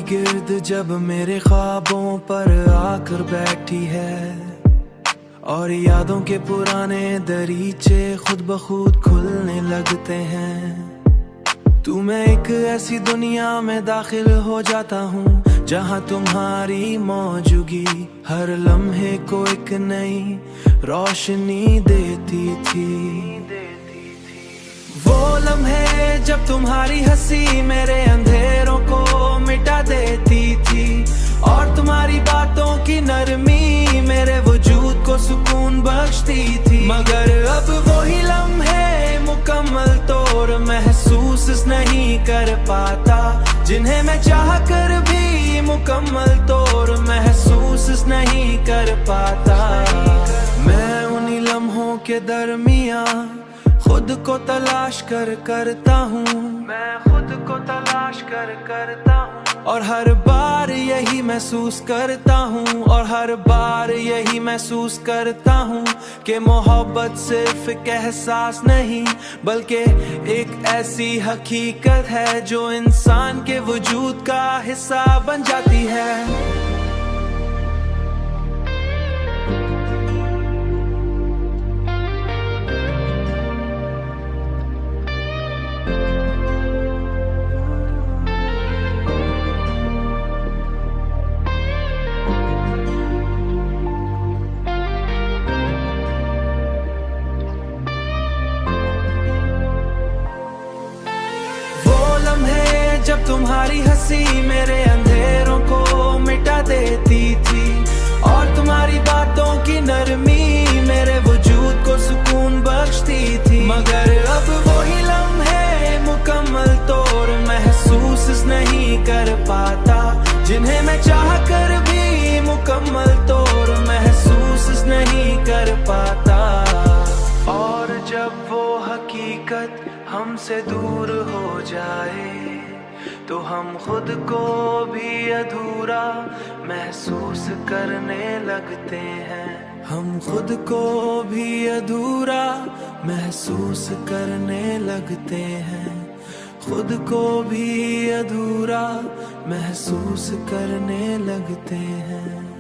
गिर्द जब मेरे ख्वाबों पर आकर बैठी है और यादों के पुराने दरीचे खुद ब खुद खुलने लगते हैं। तू मैं एक ऐसी दुनिया में दाखिल हो जाता हूँ जहाँ तुम्हारी मौजूदगी हर लम्हे को एक नई रोशनी देती थी। वो लम्हे जब तुम्हारी हंसी मेरे अंधेरों को मिटा देती थी और तुम्हारी बातों की नरमी मेरे वजूद को सुकून बख्शती थी। मगर अब वही लम्हे मुकम्मल तौर महसूस नहीं कर पाता, जिन्हें मैं चाह कर भी मुकम्मल तौर महसूस नहीं कर पाता। मैं उन्हीं लम्हों के दरमियाँ खुद को तलाश करता हूँ, मैं खुद को तलाश करता हूँ और हर बार यही महसूस करता हूँ और हर बार यही महसूस करता हूँ कि मोहब्बत सिर्फ एक एहसास नहीं बल्कि एक ऐसी हकीकत है जो इंसान के वजूद का हिस्सा बन जाती है। जब तुम्हारी हंसी मेरे अंधेरों को मिटा देती थी और तुम्हारी बातों की नरमी मेरे वजूद को सुकून बख्शती थी। मगर अब वही लम्हे मुकम्मल तौर महसूस नहीं कर पाता, जिन्हें मैं चाह कर भी मुकम्मल तौर महसूस नहीं कर पाता। और जब वो हकीकत हमसे दूर हो जाए तो हम खुद को भी अधूरा महसूस करने लगते हैं। हम खुद को भी अधूरा महसूस करने लगते हैं। खुद को भी अधूरा महसूस करने लगते हैं।